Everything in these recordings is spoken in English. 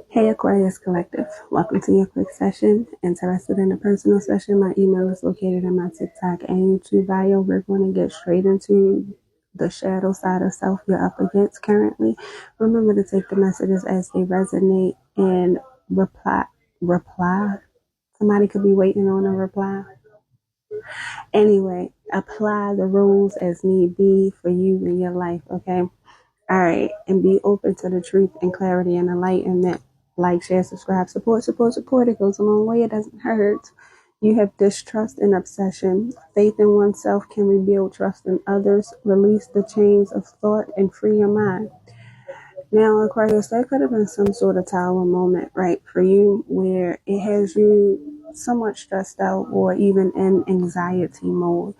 Hey Aquarius Collective, welcome to your quick session. Interested in a personal session? My email is located in my TikTok and YouTube bio. We're going to get straight into the shadow side of self you're up against currently. Remember to take the messages as they resonate and reply. Reply. Somebody could be waiting on a reply. Anyway, apply the rules as need be for you in your life, okay? All right, and be open to the truth and clarity and enlightenment. Like, share, subscribe, support, support, support. It goes a long way. It doesn't hurt. You have distrust and obsession. Faith in oneself can rebuild trust in others. Release the chains of thought and free your mind. Now, Aquarius, that could have been some sort of tower moment, right, for you, where it has you somewhat stressed out or even in anxiety mode.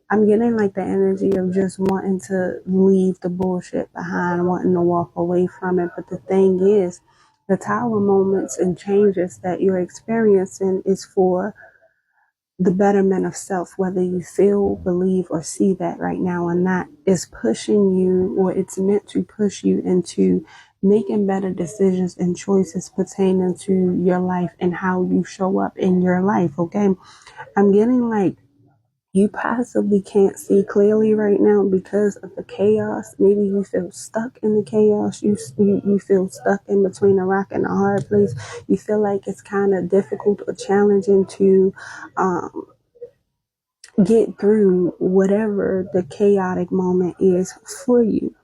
I'm getting like the energy of just wanting to leave the bullshit behind, wanting to walk away from it. But the thing is, the tower moments and changes that you're experiencing is for the betterment of self, whether you feel, believe, or see that right now or not, is pushing you, or it's meant to push you into making better decisions and choices pertaining to your life and how you show up in your life. Okay. I'm getting like, you possibly can't see clearly right now because of the chaos. Maybe you feel stuck in the chaos. You feel stuck in between a rock and a hard place. You feel like it's kind of difficult or challenging to um, get through whatever the chaotic moment is for you.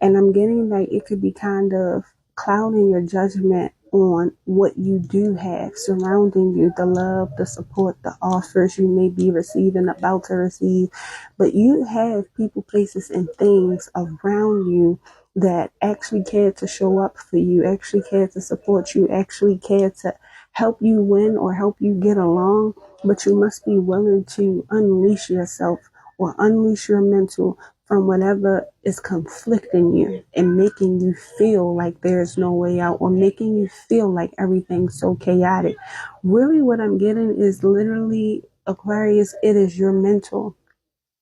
And I'm getting like it could be kind of clouding your judgment on what you do have surrounding you, the love, the support, the offers you may be receiving, about to receive. But you have people, places, and things around you that actually care to show up for you, actually care to support you, actually care to help you win or help you get along. But you must be willing to unleash yourself or unleash your mental from whatever is conflicting you and making you feel like there's no way out or making you feel like everything's so chaotic. Really, what I'm getting is literally, Aquarius, it is your mental.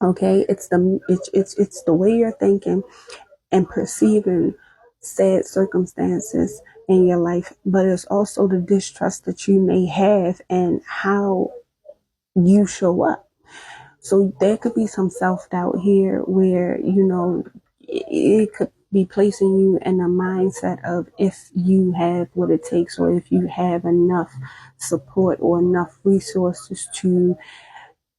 Okay, it's the way you're thinking and perceiving sad circumstances in your life, but it's also the distrust that you may have and how you show up. So there could be some self-doubt here where, it could be placing you in a mindset of if you have what it takes or if you have enough support or enough resources to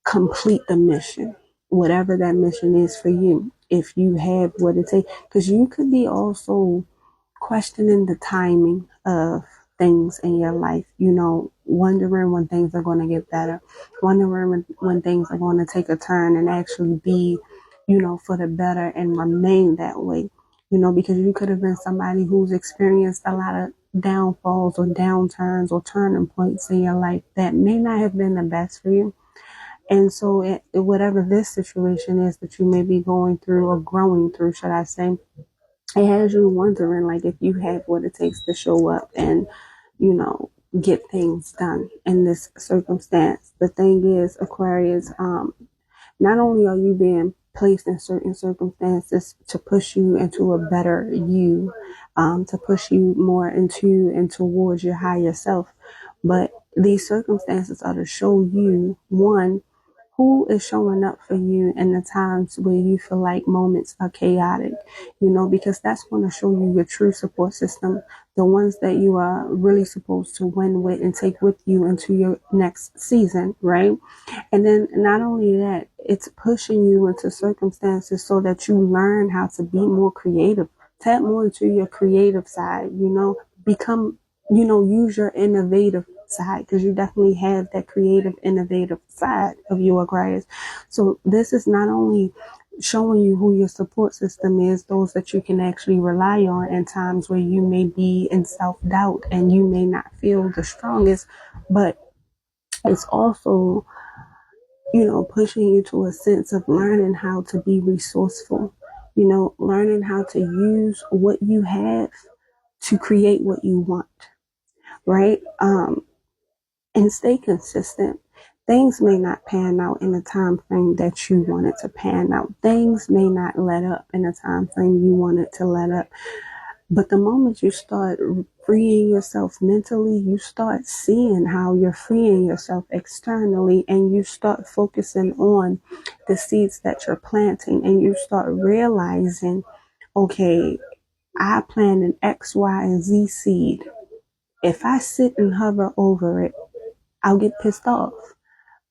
complete the mission, whatever that mission is for you, if you have what it takes. Because you could be also questioning the timing of things in your life, wondering when things are going to get better, wondering when things are going to take a turn and actually be, for the better and remain that way, because you could have been somebody who's experienced a lot of downfalls or downturns or turning points in your life that may not have been the best for you. And so whatever this situation is that you may be going through or growing through, should I say, it has you wondering like if you have what it takes to show up and you know get things done in this circumstance. The thing is, Aquarius, not only are you being placed in certain circumstances to push you into a better you, to push you more into and towards your higher self, but these circumstances are to show you, one, who is showing up for you in the times where you feel like moments are chaotic, because that's going to show you your true support system, the ones that you are really supposed to win with and take with you into your next season, right? And then not only that, it's pushing you into circumstances so that you learn how to be more creative, tap more into your creative side, become, use your innovative side, because you definitely have that creative, innovative side of you, Aquarius. So this is not only showing you who your support system is, those that you can actually rely on in times where you may be in self-doubt and you may not feel the strongest, but it's also, pushing you to a sense of learning how to be resourceful, learning how to use what you have to create what you want, right? And stay consistent. Things may not pan out in the time frame that you want it to pan out. Things may not let up in the time frame you want it to let up. But the moment you start freeing yourself mentally, you start seeing how you're freeing yourself externally, and you start focusing on the seeds that you're planting, and you start realizing, okay, I plant an X, Y, and Z seed. If I sit and hover over it, I'll get pissed off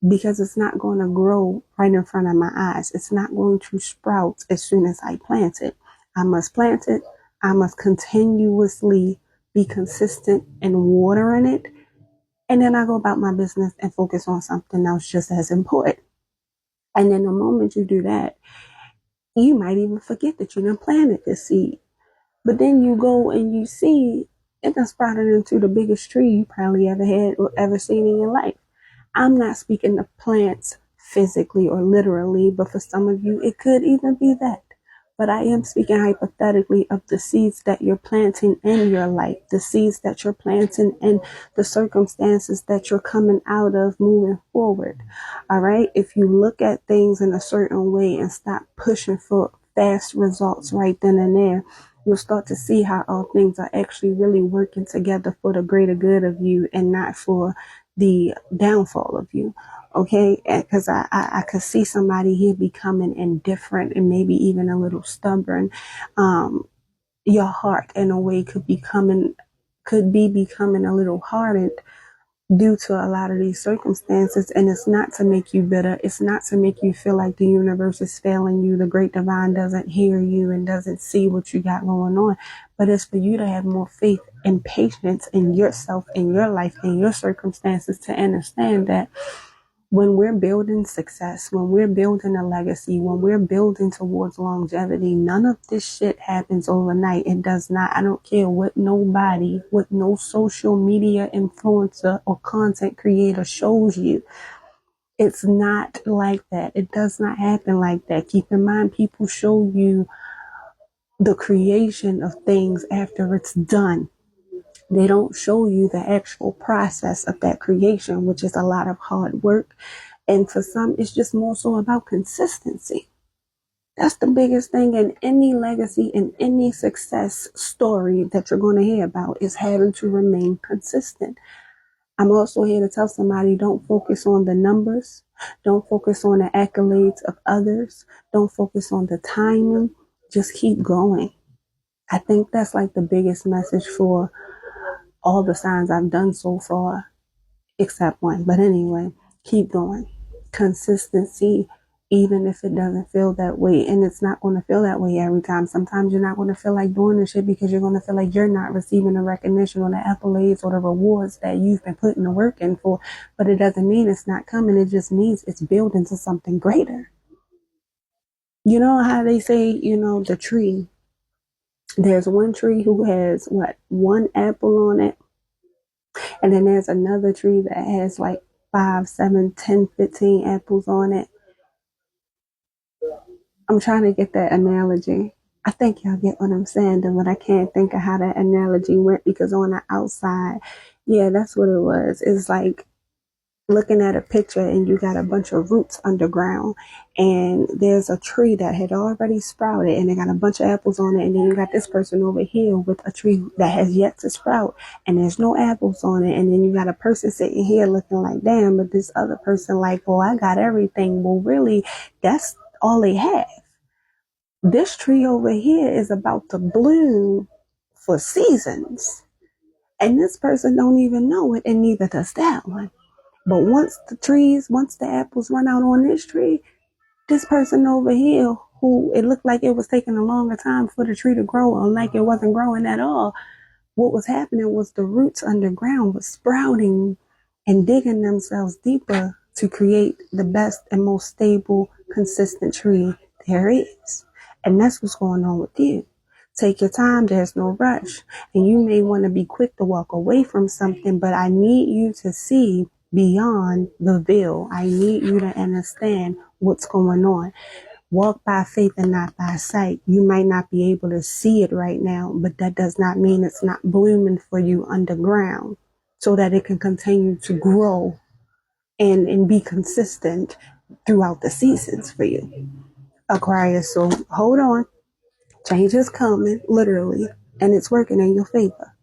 because it's not going to grow right in front of my eyes. It's not going to sprout as soon as I plant it. I must plant it. I must continuously be consistent in watering it. And then I go about my business and focus on something else just as important. And then the moment you do that, you might even forget that you done planted this seed. But then you go and you see it done sprouted into the biggest tree you probably ever had or ever seen in your life. I'm not speaking of plants physically or literally, but for some of you, it could even be that. But I am speaking hypothetically of the seeds that you're planting in your life, the seeds that you're planting in the circumstances that you're coming out of moving forward. All right. If you look at things in a certain way and stop pushing for fast results right then and there, you'll start to see how all things are actually really working together for the greater good of you and not for the downfall of you. Okay, because I could see somebody here becoming indifferent and maybe even a little stubborn. Your heart in a way could be becoming a little hardened due to a lot of these circumstances. And it's not to make you bitter. It's not to make you feel like the universe is failing you. The great divine doesn't hear you and doesn't see what you got going on. But it's for you to have more faith and patience in yourself, in your life, in your circumstances, to understand that when we're building success, when we're building a legacy, when we're building towards longevity, none of this shit happens overnight. It does not. I don't care what nobody, what no social media influencer or content creator shows you. It's not like that. It does not happen like that. Keep in mind, people show you the creation of things after it's done. They don't show you the actual process of that creation, which is a lot of hard work. And for some, it's just more so about consistency. That's the biggest thing in any legacy, in any success story that you're going to hear about, is having to remain consistent. I'm also here to tell somebody, don't focus on the numbers. Don't focus on the accolades of others. Don't focus on the timing. Just keep going. I think that's like the biggest message for all the signs I've done so far, except one. But anyway, keep going. Consistency, even if it doesn't feel that way. And it's not going to feel that way every time. Sometimes you're not going to feel like doing this shit because you're going to feel like you're not receiving the recognition or the accolades or the rewards that you've been putting the work in for. But it doesn't mean it's not coming. It just means it's building to something greater. You know how they say, the tree. There's one tree who has one apple on it. And then there's another tree that has like 5, 7, 10, 15 apples on it. I'm trying to get that analogy. I think y'all get what I'm saying, but I can't think of how that analogy went because on the outside, yeah, that's what it was. It's like looking at a picture and you got a bunch of roots underground and there's a tree that had already sprouted and they got a bunch of apples on it, and then you got this person over here with a tree that has yet to sprout and there's no apples on it, and then you got a person sitting here looking like, damn, but this other person like, oh, I got everything. Well, really, that's all they have. This tree over here is about to bloom for seasons, and this person don't even know it, and neither does that one. But once the apples run out on this tree, this person over here, who it looked like it was taking a longer time for the tree to grow, or like it wasn't growing at all, what was happening was the roots underground was sprouting and digging themselves deeper to create the best and most stable, consistent tree there is. And that's what's going on with you. Take your time. There's no rush. And you may want to be quick to walk away from something, but I need you to see beyond the veil. I need you to understand what's going on. Walk by faith and not by sight. You might not be able to see it right now, but that does not mean it's not blooming for you underground, so that it can continue to grow and be consistent throughout the seasons for you. Aquarius, so hold on. Change is coming, literally, and it's working in your favor.